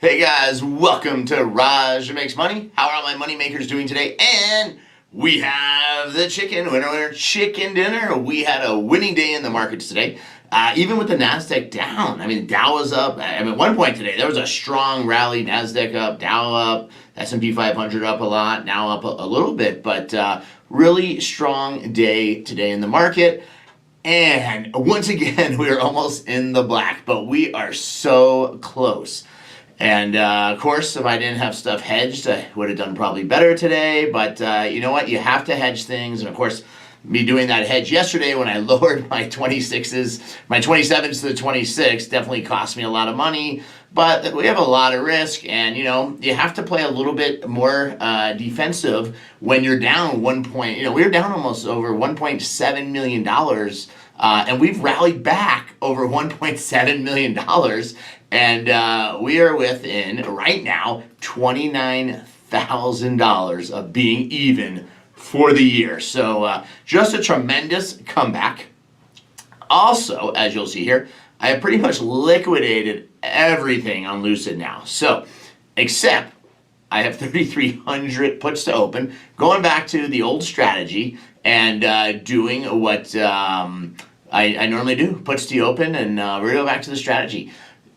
Hey guys, welcome to Raj Makes Money. How are my money makers doing today? And we have the winner chicken dinner. We had a winning day in the markets today. Even with the Nasdaq down, Dow was up. At one point today, there was a strong rally. Nasdaq up, Dow up, S&P 500 up a lot, now up a little bit, but really strong day today in the market. And once again, we are almost in the black, but we are so close. And of course, if I didn't have stuff hedged, I would have done probably better today. But you know what? You have to hedge things. And of course, me doing that hedge yesterday when I lowered my 27s to the 26 definitely cost me a lot of money. But we have a lot of risk, and you have to play a little bit more defensive when you're down we were down almost over $1.7 million, and we've rallied back over $1.7 million, and we are within right now $29,000 of being even for the year. So just a tremendous comeback. Also, as you'll see here, I have pretty much liquidated everything on Lucid now. So, except I have 3,300 puts to open, going back to the old strategy and doing what I normally do, puts to open, and we're going to go back to the strategy.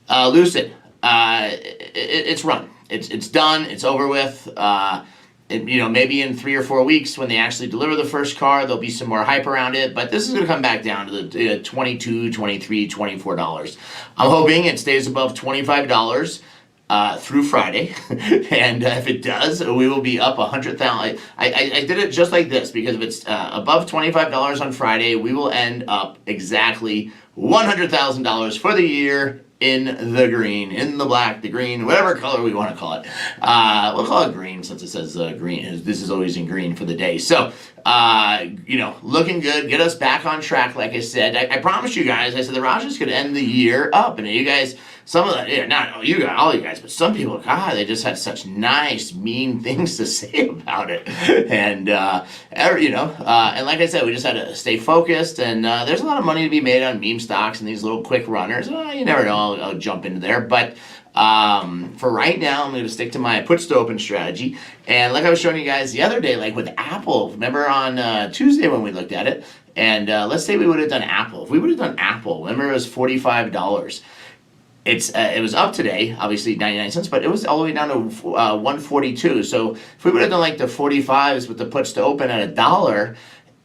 Lucid, it's run. It's done. It's over with. Maybe in 3 or 4 weeks when they actually deliver the first car, there'll be some more hype around it. But this is going to come back down to the $22, $23, $24. I'm hoping it stays above $25 through Friday. And if it does, we will be up 100,000. I did it just like this because if it's above $25 on Friday, we will end up exactly $100,000 for the year. In the green, in the black, the green, whatever color we want to call it. We'll call it green since it says green. This is always in green for the day. So, looking good. Get us back on track, like I said. I promised you guys, I said the Raj is going to end the year up. And you guys, some of the, not all you guys, but some people, God, they just had such nice, mean things to say about it. And, and like I said, we just had to stay focused. And there's a lot of money to be made on meme stocks and these little quick runners. You never know. I'll jump into there. But for right now, I'm going to stick to my puts to open strategy. And like I was showing you guys the other day, like with Apple, remember on Tuesday when we looked at it, and let's say we would have done Apple. If we would have done Apple, remember it was $45. It was up today, obviously 99 cents, but it was all the way down to 142. So if we would have done like the 45s with the puts to open at $1,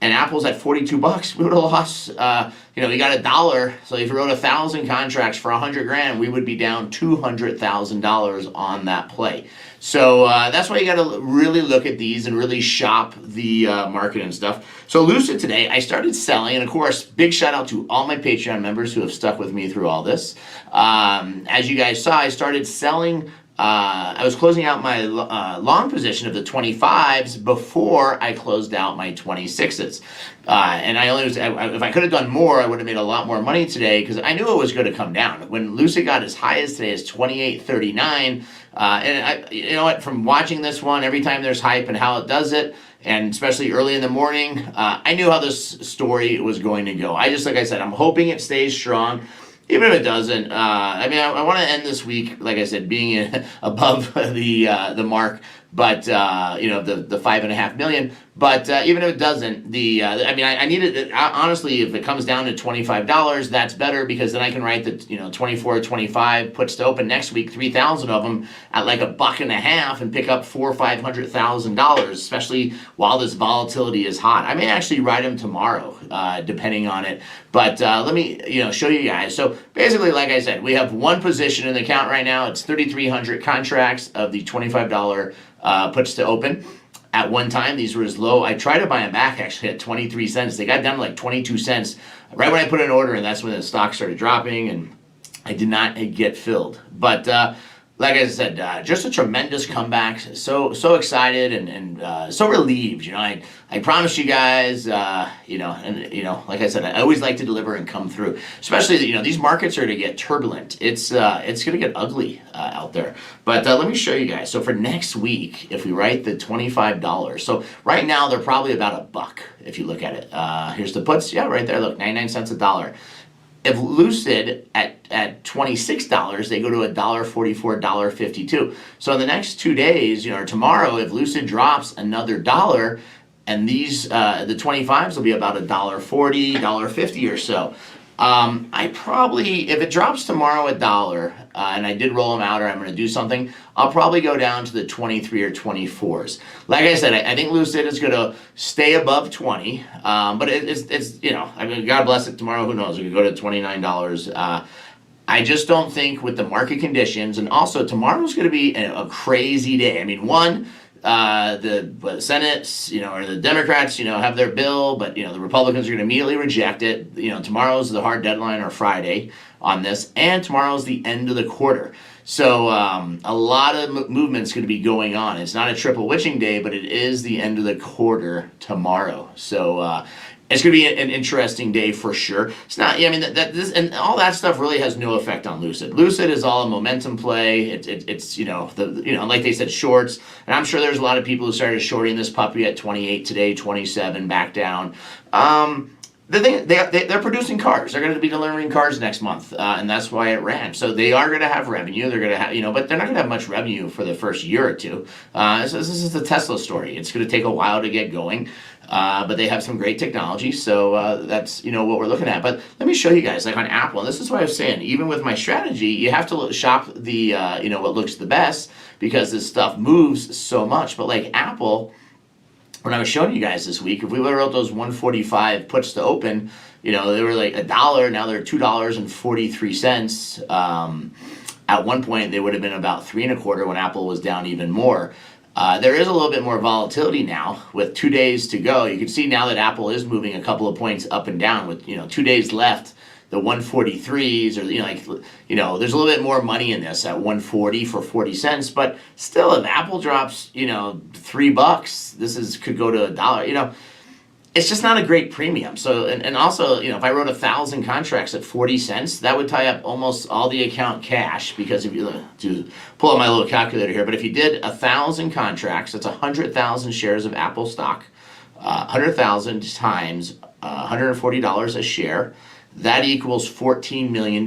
and Apple's at $42, we would have lost, we got $1. So if you wrote 1,000 contracts for $100,000, we would be down $200,000 on that play. So that's why you got to really look at these and really shop the market and stuff. So Lucid today, I started selling, and of course, big shout out to all my Patreon members who have stuck with me through all this. As you guys saw, I started selling. I was closing out my long position of the 25s before I closed out my 26s. And if I could have done more, I would have made a lot more money today because I knew it was going to come down. When Lucid got as high as today as 28.39, you know what, from watching this one, every time there's hype and how it does it, and especially early in the morning, I knew how this story was going to go. Like I said, I'm hoping it stays strong. Even if it doesn't, I want to end this week, like I said, being above the mark, but the 5.5 million. But even if it doesn't, I need it. Honestly, if it comes down to $25, that's better because then I can write the 24, 25 puts to open next week, 3,000 of them at like $1.50 and pick up $400,000 or $500,000, especially while this volatility is hot. I may actually write them tomorrow, depending on it. But let me show you guys. So basically, like I said, we have one position in the account right now. It's 3,300 contracts of the $25 puts to open. At one time, these were as low. I tried to buy them back actually at 23 cents. They got down to like 22 cents right when I put an order, and that's when the stock started dropping, and I did not get filled. But like I said, just a tremendous comeback. So excited and so relieved. I promised you guys, like I said, I always like to deliver and come through. Especially, these markets are to get turbulent. It's going to get ugly out there. But let me show you guys. So for next week, if we write the $25, so right now they're probably about $1 if you look at it. Here's the puts. Yeah, right there. Look, 99 cents a dollar. if Lucid at $26, they go to $1.44, $1.52. So in the next 2 days, or tomorrow, if Lucid drops another dollar, and these the 25s will be about $1.40, $1.50 or so. I probably, if it drops tomorrow $1, and I did roll them out, or I'm going to do something, I'll probably go down to the 23 or 24s. Like I said, I think Lucid is going to stay above 20, but it's I mean, God bless it. Tomorrow, who knows? We could go to $29. I just don't think with the market conditions, and also tomorrow's going to be a crazy day. I mean, the Senate, or the Democrats, have their bill, but, the Republicans are going to immediately reject it. Tomorrow's the hard deadline, or Friday, on this, and tomorrow's the end of the quarter. So a lot of movement's going to be going on. It's not a triple witching day, but it is the end of the quarter tomorrow. So it's going to be an interesting day for sure. It's not. I mean, this and all that stuff really has no effect on Lucid. Lucid is all a momentum play. It's like they said, shorts. And I'm sure there's a lot of people who started shorting this puppy at 28 today, 27 back down. The thing, they're producing cars. They're going to be delivering cars next month, and that's why it ran. So they are going to have revenue. They're going to have, but they're not going to have much revenue for the first year or two. So this is the Tesla story. It's going to take a while to get going, but they have some great technology. So that's what we're looking at. But let me show you guys, like on Apple. And this is what I was saying. Even with my strategy, you have to shop the what looks the best, because this stuff moves so much. But like Apple, when I was showing you guys this week, if we would have wrote those 145 puts to open, they were like $1. Now they're $2.43. At one point, they would have been about 3.25 when Apple was down even more. There is a little bit more volatility now with 2 days to go. You can see now that Apple is moving a couple of points up and down with 2 days left. The 143s, or there's a little bit more money in this at 140 for 40 cents. But still, if Apple drops $3, this could go to $1. It's just not a great premium. So and also if I wrote 1,000 contracts at 40 cents, that would tie up almost all the account cash. Because if you to pull out my little calculator here, but if you did 1,000 contracts, that's 100,000 shares of Apple stock. 100,000 times $140 a share. That equals $14 million.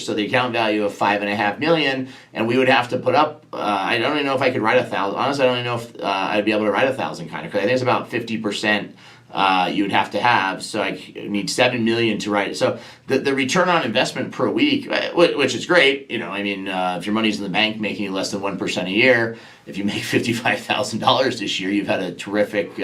So the account value of $5.5 million, and we would have to put up. I don't even know if I could write 1,000. Honestly, I don't even know if I'd be able to write 1,000 kind of. Because I think it's about 50%. You would have to have. So I need $7 million to write it. So the return on investment per week, which is great. If your money's in the bank making you less than 1% a year, if you make $55,000 this year, you've had a terrific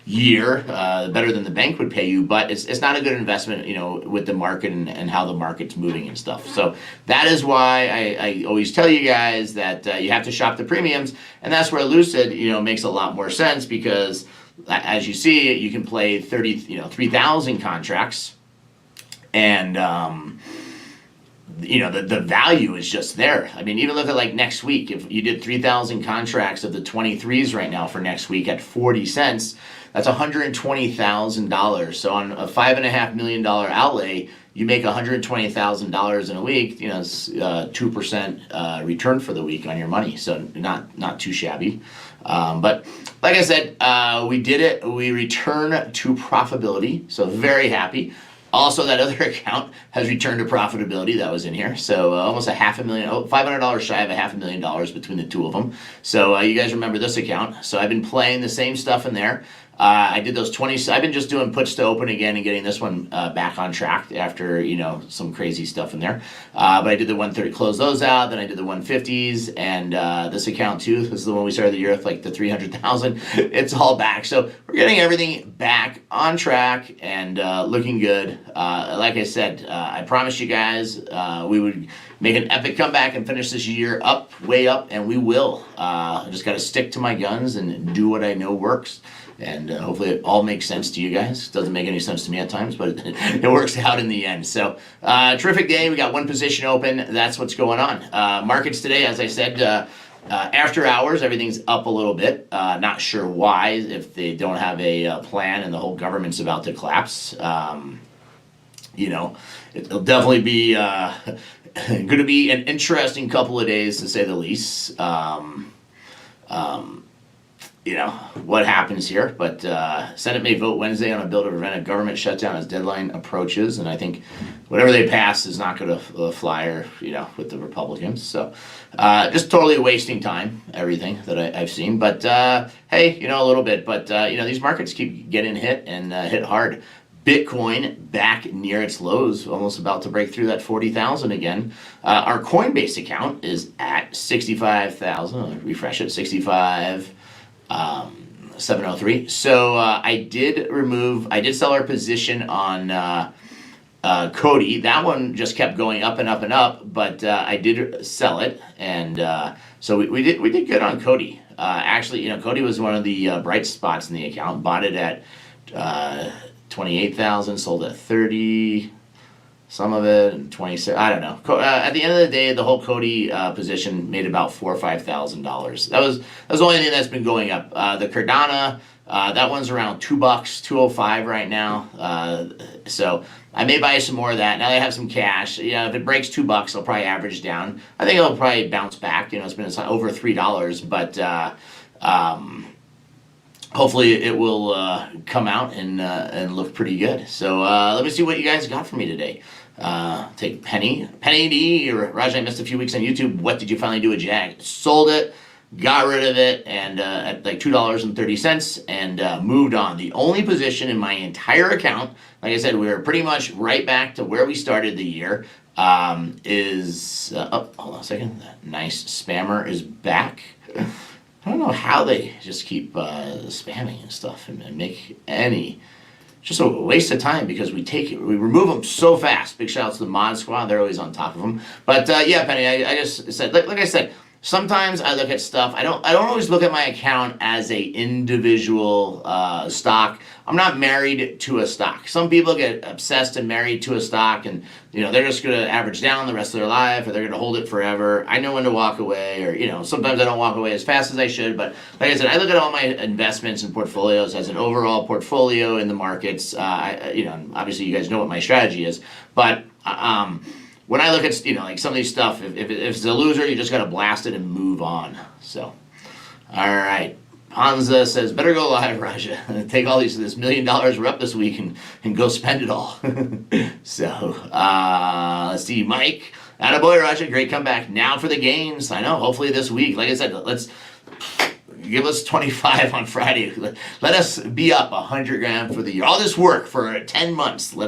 year, better than the bank would pay you. But it's not a good investment, with the market and how the market's moving and stuff. So that is why I always tell you guys that you have to shop the premiums, and that's where Lucid, makes a lot more sense, because as you see, you can play 3,000 contracts, and the value is just there. I mean, even look at like next week. If you did 3,000 contracts of the 23s right now for next week at 40 cents, that's $120,000. So on a $5.5 million outlay, you make $120,000 in a week. It's 2% return for the week on your money. So not too shabby. But like I said, we did it. We returned to profitability. So very happy. Also, that other account has returned to profitability. That was in here. So almost $500 shy of $500,000 between the two of them. So you guys remember this account. So I've been playing the same stuff in there. I did those 20. I've been just doing puts to open again and getting this one back on track after some crazy stuff in there. But I did the 130, close those out. Then I did the 150s, and this account too. This is the one we started the year with, like the 300,000. It's all back. So we're getting everything back on track and looking good. Like I said, I promised you guys we would make an epic comeback and finish this year up, way up, and we will. I just got to stick to my guns and do what I know works. And hopefully it all makes sense to you guys. Doesn't make any sense to me at times, but it works out in the end. So terrific day. We got one position open. That's what's going on. Markets today, as I said, after hours, everything's up a little bit. Not sure why, if they don't have a plan and the whole government's about to collapse. It'll definitely be going to be an interesting couple of days, to say the least. what happens here. But Senate may vote Wednesday on a bill to prevent a government shutdown as deadline approaches, and I think whatever they pass is not going to fly, or with the Republicans. So just totally wasting time, everything that I've seen. But hey, a little bit. But these markets keep getting hit and hit hard. Bitcoin back near its lows, almost about to break through that 40,000 again. Our Coinbase account is at 65,000. I'll refresh it, 65,703. So I did sell our position on Cody. That one just kept going up and up and up, but I did sell it, and so we did good on Cody. Actually, Cody was one of the bright spots in the account. Bought it at 28,000, sold at 30, some of it, and 26. I don't know. At the end of the day, the whole Cody position made about $4,000 or $5,000. That was the only thing that's been going up. The Cardano, that one's around $2, $2.05 right now. So I may buy some more of that. Now that I have some cash, if it breaks $2, I'll probably average down. I think it'll probably bounce back. It's been over $3, but hopefully it will come out and look pretty good. So let me see what you guys got for me today. Take Penny D, or Raj, I missed a few weeks on YouTube. What did you finally do with Jag? Sold it, got rid of it, and at like $2.30, and moved on. The only position in my entire account, like I said, we were pretty much right back to where we started the year, is, hold on a second, that nice spammer is back. I don't know how they just keep spamming and stuff and make any. Just a waste of time, because we remove them so fast. Big shout out to the mod squad; they're always on top of them. But yeah, Penny, I just said, like I said, sometimes I look at stuff. I don't always look at my account as a individual stock. I'm not married to a stock. Some people get obsessed and married to a stock, and they're just going to average down the rest of their life, or they're going to hold it forever. I know when to walk away, or sometimes I don't walk away as fast as I should. But like I said, I look at all my investments and portfolios as an overall portfolio in the markets. Obviously you guys know what my strategy is, but when I look at like some of these stuff, if it's a loser, you just got to blast it and move on. So, all right. Hansa says, better go live, Raja. Take all this $1 million we're up this week and go spend it all. So, let's see. Mike, attaboy, Raja. Great comeback. Now for the games. I know, hopefully this week. Like I said, let's give us 25 on Friday. Let us be up 100 grand for the year. All this work for 10 months. Or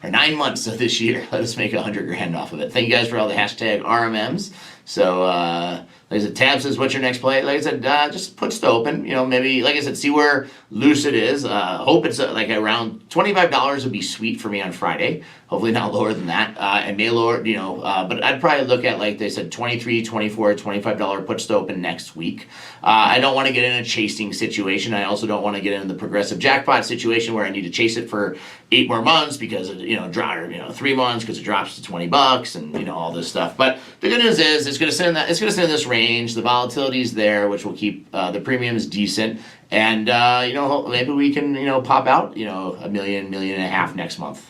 9 months of this year. Let us make 100 grand off of it. Thank you guys for all the hashtag RMMs. So, like I said, Tab says, what's your next play? Like I said, just puts to open. Maybe, like I said, see where Lucid is. Hope it's like around $25 would be sweet for me on Friday. Hopefully not lower than that. And may lower, but I'd probably look at, like they said, $23, $24, $25 puts to open next week. I don't want to get in a chasing situation. I also don't want to get in the progressive jackpot situation where I need to chase it for 8 more months because it, 3 months because it drops to $20 and all this stuff. But the good news is it's going to sit in this range. The volatility is there, which will keep the premiums decent. And maybe we can pop out $1 million, $1.5 million next month.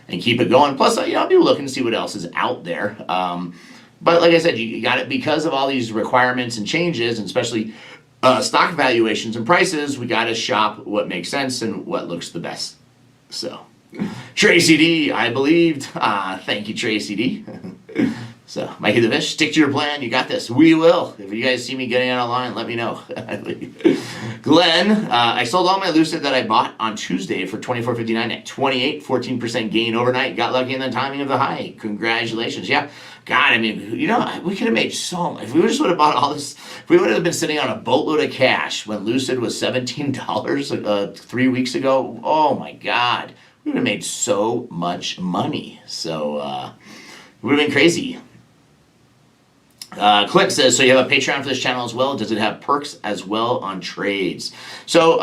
And keep it going. Plus, I'll be looking to see what else is out there. But like I said, you got it because of all these requirements and changes, and especially stock valuations and prices. We got to shop what makes sense and what looks the best. So, Tracy D, I believed. Thank you, Tracy D. So, Mikey the Fish, stick to your plan. You got this. We will. If you guys see me getting out of line, let me know. Glenn, I sold all my Lucid that I bought on Tuesday for $24.59 at 28, 14% gain overnight. Got lucky in the timing of the high. Congratulations. Yeah. God, I mean, we could have made so much. If we just would have bought all this, if we would have been sitting on a boatload of cash when Lucid was $17 3 weeks ago, oh my God, we would have made so much money. So, it would have been crazy. Clint says, so you have a Patreon for this channel as well. Does it have perks as well on trades? So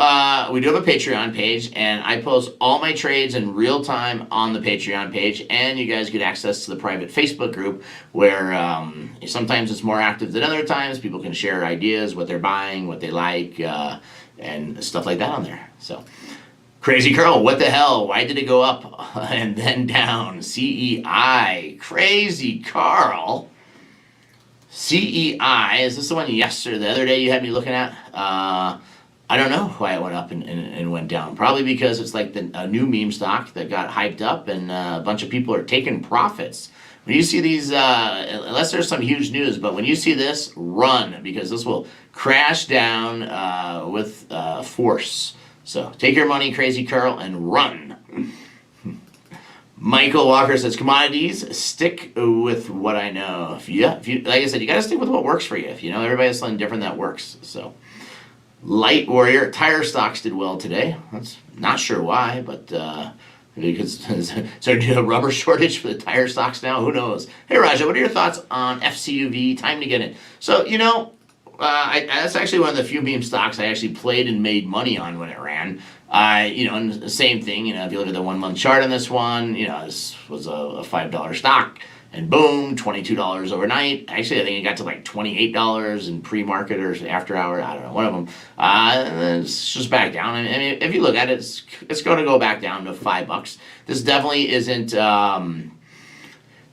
we do have a Patreon page, and I post all my trades in real time on the Patreon page, and you guys get access to the private Facebook group where sometimes it's more active than other times. People can share ideas, what they're buying, what they like, and stuff like that on there. So, Crazy Carl, what the hell? Why did it go up and then down? CEI. Crazy Carl. CEI, is this the one yesterday, the other day you had me looking at? I don't know why it went up and went down. Probably because it's like a new meme stock that got hyped up and a bunch of people are taking profits. When you see these, unless there's some huge news, but when you see this, run, because this will crash down with force. So take your money, Crazy Carl, and run. Michael Walker says, commodities, stick with what I know. If you, like I said, you got to stick with what works for you. If you know everybody has something different that works. So, Light Warrior, tire stocks did well today. That's not sure why, but because is there a rubber shortage for the tire stocks now? Who knows? Hey, Raja, what are your thoughts on FCUV? Time to get in. So, that's actually one of the few meme stocks I actually played and made money on when it ran. And the same thing, if you look at the 1 month chart on this one, this was a $5 stock, and boom, $22 overnight. Actually, I think it got to like $28 in pre-market or after hour. I don't know, one of them. And then it's just back down. I mean, if you look at it, it's going to go back down to $5. This definitely isn't.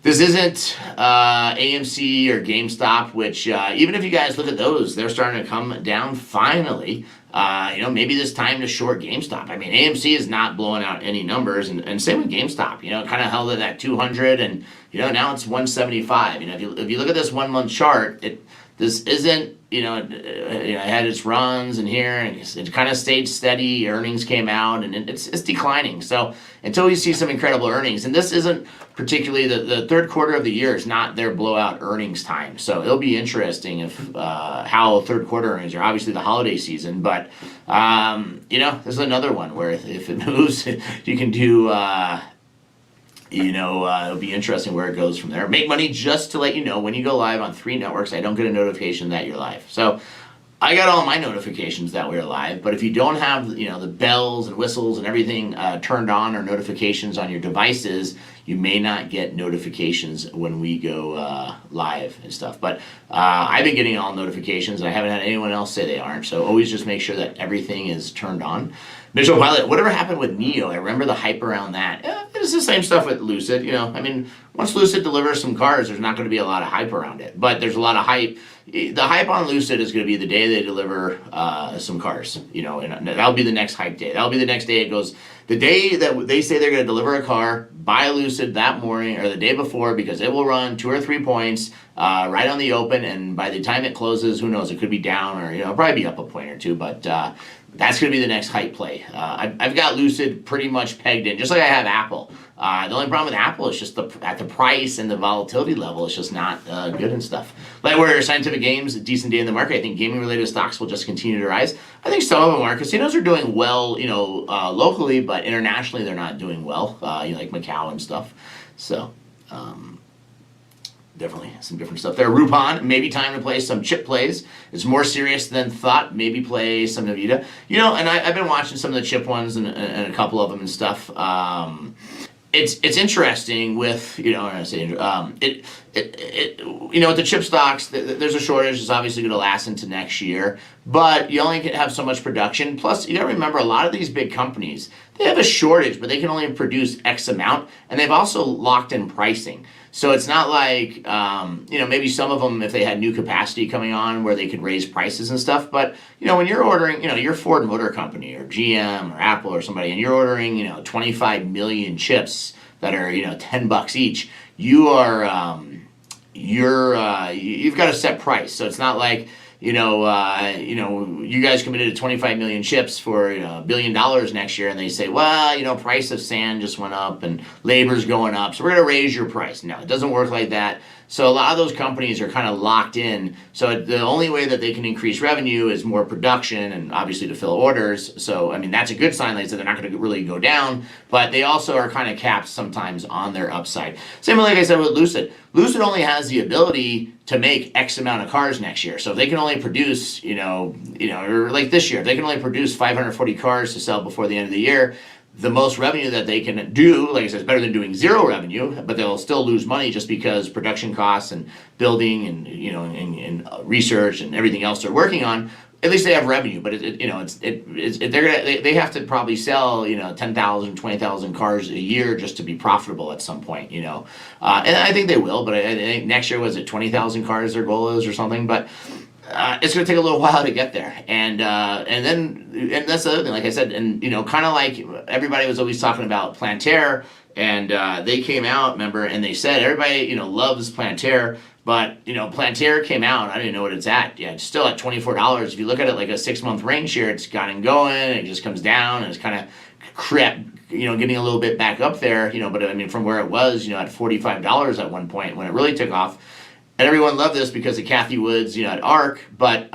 This isn't AMC or GameStop, which even if you guys look at those, they're starting to come down finally. Maybe this time to short GameStop. I mean, AMC is not blowing out any numbers, and same with GameStop. Kind of held at that 200, and now it's 175. If you look at this 1 month chart, this isn't. It had its runs in here, and it kind of stayed steady. Earnings came out, and it's declining. So until we see some incredible earnings, and this isn't particularly the third quarter of the year is not their blowout earnings time. So it'll be interesting if how third quarter earnings are. Obviously the holiday season, but this is another one where if it moves, you can do. It'll be interesting where it goes from there. Make money, just to let you know, when you go live on 3 networks, I don't get a notification that you're live. So I got all my notifications that we're live, but if you don't have, the bells and whistles and everything turned on or notifications on your devices, you may not get notifications when we go live and stuff. But I've been getting all notifications, and I haven't had anyone else say they aren't. So always just make sure that everything is turned on. Visual Pilot, whatever happened with Neo? I remember the hype around that. It's the same stuff with Lucid. Once Lucid delivers some cars, there's not going to be a lot of hype around it. But there's a lot of hype. The hype on Lucid is going to be the day they deliver some cars. And that'll be the next hype day. That'll be the next day it goes. The day that they say they're going to deliver a car, buy Lucid that morning or the day before, because it will run 2 or 3 points right on the open. And by the time it closes, who knows? It could be down or it'll probably be up a point or two. But that's going to be the next hype play. I've got Lucid pretty much pegged in, just like I have Apple. The only problem with Apple is just at the price and the volatility level, it's just not good and stuff. Like where Scientific Games, a decent day in the market, I think gaming-related stocks will just continue to rise. I think some of them are. Casinos are doing well, locally, but internationally they're not doing well, like Macau and stuff. So, definitely some different stuff there. Rupon, maybe time to play some chip plays. It's more serious than thought. Maybe play some Nvidia. And I've been watching some of the chip ones and a couple of them and stuff. It's interesting with with the chip stocks. There's a shortage. It's obviously going to last into next year, but you only can have so much production. Plus, you got to remember a lot of these big companies, they have a shortage, but they can only produce X amount, and they've also locked in pricing. So it's not like, maybe some of them, if they had new capacity coming on where they could raise prices and stuff. But, when you're ordering, you're Ford Motor Company or GM or Apple or somebody, and you're ordering, 25 million chips that are, $10 each, you've got a set price. So it's not like, you guys committed to 25 million chips for $1 billion next year, and they say, well, price of sand just went up and labor's going up, so we're going to raise your price. No, it doesn't work like that. So a lot of those companies are kind of locked in. So the only way that they can increase revenue is more production and obviously to fill orders. So, that's a good sign. Like I said, they're not going to really go down, but they also are kind of capped sometimes on their upside. Same like I said with Lucid. Lucid only has the ability to make X amount of cars next year. So if they can only produce, or like this year, if they can only produce 540 cars to sell before the end of the year, the most revenue that they can do, like I said, is better than doing zero revenue, but they'll still lose money just because production costs and building and, and research and everything else they're working on at least they have revenue, but they have to probably sell 10,000, 20,000 cars a year just to be profitable at some point, and I think they will. But I think next year was it 20,000 cars their goal is or something, but. It's going to take a little while to get there, and that's the other thing. Like I said, and kind of like everybody was always talking about Plantair, and they came out, remember, and they said everybody loves Plantair, but Plantair came out. I don't even know what it's at. Yeah, it's still at $24. If you look at it like a 6-month range here, it's gotten going, and it just comes down, and it's kind of crept, getting a little bit back up there, But I mean, from where it was, at $45 at one point when it really took off. And everyone loved this because of Kathy Woods, at ARC, but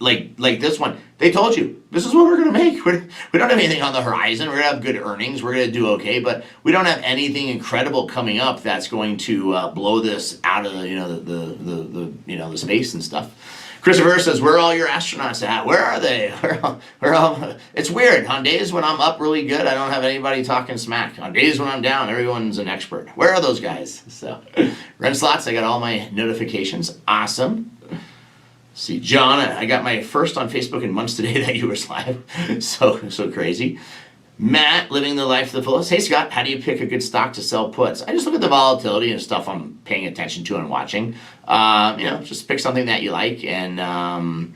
like this one, they told you, this is what we're going to make. We don't have anything on the horizon. We're going to have good earnings. We're going to do okay, but we don't have anything incredible coming up that's going to blow this out of the space and stuff. Christopher says, where are all your astronauts at? Where are they? Where all? It's weird. On days when I'm up really good, I don't have anybody talking smack. On days when I'm down, everyone's an expert. Where are those guys? So, Ren Slots, I got all my notifications. Awesome. See, John, I got my first on Facebook in months today that you were live. So crazy. Matt, living the life to the fullest. Hey, Scott, how do you pick a good stock to sell puts? I just look at the volatility and stuff I'm paying attention to and watching. Just pick something that you like and,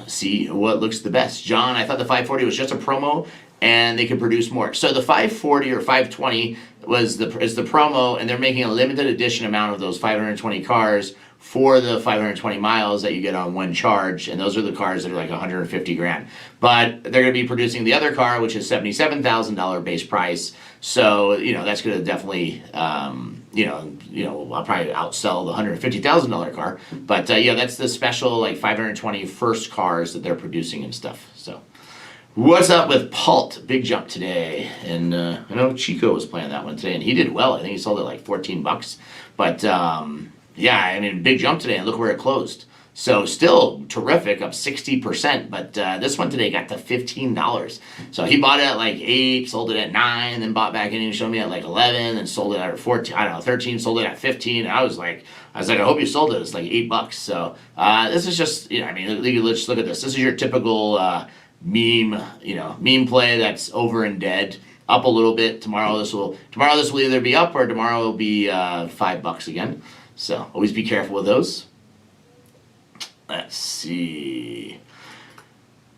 see what looks the best. John, I thought the 540 was just a promo and they could produce more. So the 540 or 520 is the promo, and they're making a limited edition amount of those 520 cars for the 520 miles that you get on one charge, and those are the cars that are like 150 grand. But they're going to be producing the other car, which is $77,000 base price. So that's going to definitely I'll probably outsell the $150,000 car. But that's the special like 520 first cars that they're producing and stuff. So what's up with Pult? Big jump today, and I know Chico was playing that one today, and he did well. I think he sold it like $14, but. Big jump today, and look where it closed. So still terrific, up 60%, but this one today got to $15. So he bought it at like 8, sold it at 9, then bought back in and showed me at like 11, and sold it at 14, 13, sold it at 15. And I was like, I hope you sold it. It's like $8. So this is just, let's just look at this. This is your typical meme play that's over and dead. Up a little bit. Tomorrow this will either be up or tomorrow will be $5 again. So always be careful with those. Let's see.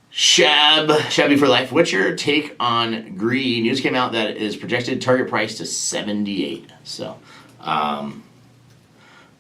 Shabby for life. What's your take on Gree? News came out that it is projected target price to 78. So,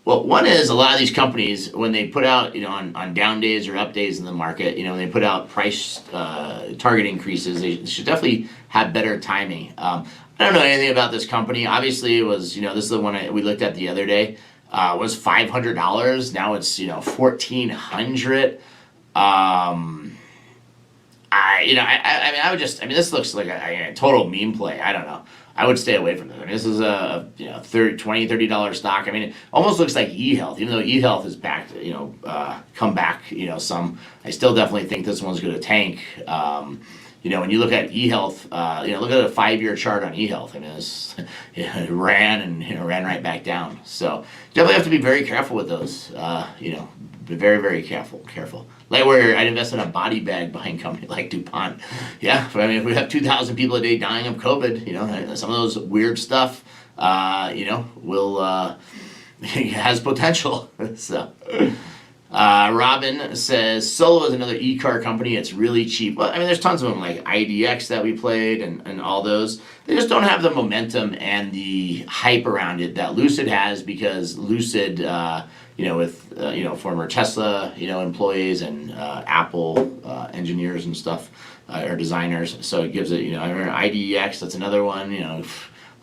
one is a lot of these companies when they put out, on down days or up days in the market, when they put out price target increases, they should definitely have better timing. I don't know anything about this company. Obviously, it was, this is the one we looked at the other day. Was $500. Now it's $1,400. This looks like a total meme play. I don't know. I would stay away from this. This is a $30 stock. It almost looks like eHealth, even though eHealth is back, come back, some. I still definitely think this one's going to tank. When you look at eHealth, look at a 5-year chart on eHealth. It ran right back down. So definitely have to be very careful with those. Be very, very careful. Like where I'd invest in a body bag buying company like DuPont. Yeah, if we have 2,000 people a day dying of COVID, some of those weird stuff, will has potential. So. Robin says, Solo is another e-car company. It's really cheap. Well, there's tons of them like IDX that we played and all those. They just don't have the momentum and the hype around it that Lucid has, because Lucid, with former Tesla, employees and Apple engineers and stuff, or designers. So it gives it, I remember IDX, that's another one,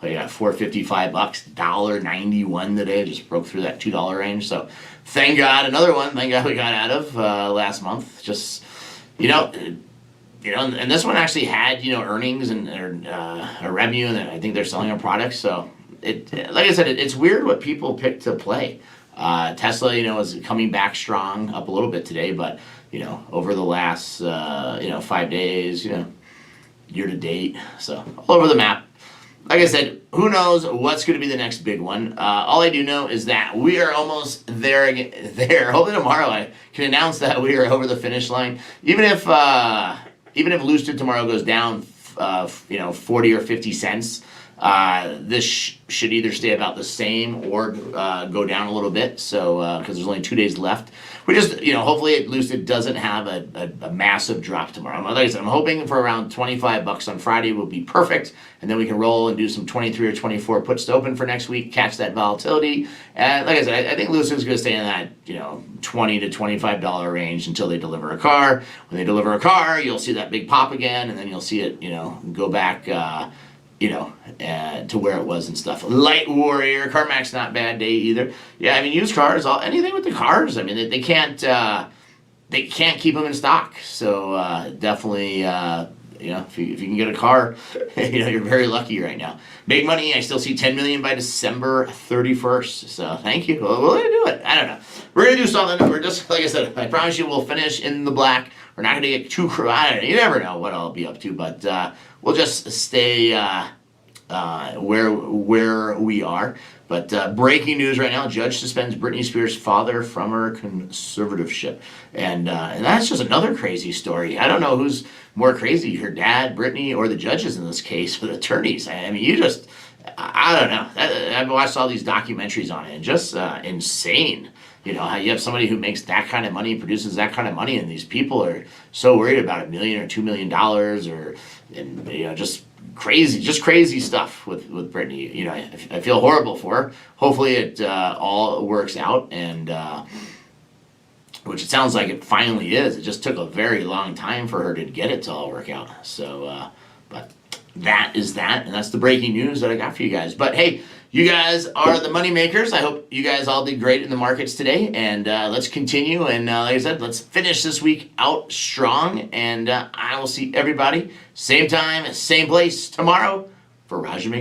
$455, $1.91 today, just broke through that $2 range. So thank God, another one, we got out of last month. Just, and this one actually had, earnings and a revenue, and I think they're selling our products. So like I said, it's weird what people pick to play. Tesla, is coming back strong, up a little bit today, but, over the last, 5 days, year to date. So all over the map. Like I said, who knows what's going to be the next big one. All I do know is that we are almost there again. Hopefully tomorrow I can announce that we are over the finish line. Even if Lucid tomorrow goes down, 40 or 50 cents, this should either stay about the same or go down a little bit. So because there's only 2 days left, we just hopefully Lucid doesn't have a massive drop tomorrow. Like I said, I'm hoping for around $25 on Friday will be perfect, and then we can roll and do some 23 or 24 puts to open for next week, catch that volatility. And like I said, I think Lucid's going to stay in that $20 to $25 range until they deliver a car. When they deliver a car, you'll see that big pop again, and then you'll see it go back. To where it was and stuff. Light Warrior, CarMax, not bad day either. Yeah, I mean, used cars, anything with the cars. I mean, they can't keep them in stock. So definitely, if you can get a car, you're very lucky right now. Big money. I still see 10 million by December 31st. So thank you. Well, we're gonna do it. I don't know. We're gonna do something. We're just like I said. I promise you, we'll finish in the black. We're not gonna get too. I don't know. You never know what I'll be up to, but we'll just stay where we are. But breaking news right now: judge suspends Britney Spears' father from her conservatorship, and that's just another crazy story. I don't know who's more crazy, her dad, Britney, or the judges in this case with attorneys. I mean, I don't know. I've watched all these documentaries on it, and just insane. How you have somebody who makes that kind of money, produces that kind of money, and these people are so worried about $1 million or $2 million, just crazy stuff with Britney. I feel horrible for her. Hopefully it all works out, and which it sounds like it finally is. It just took a very long time for her to get it to all work out. So, but that is that, and that's the breaking news that I got for you guys. But hey, you guys are the money makers. I hope you guys all did great in the markets today, and let's continue. And like I said, let's finish this week out strong. And I will see everybody same time, same place tomorrow for Roger.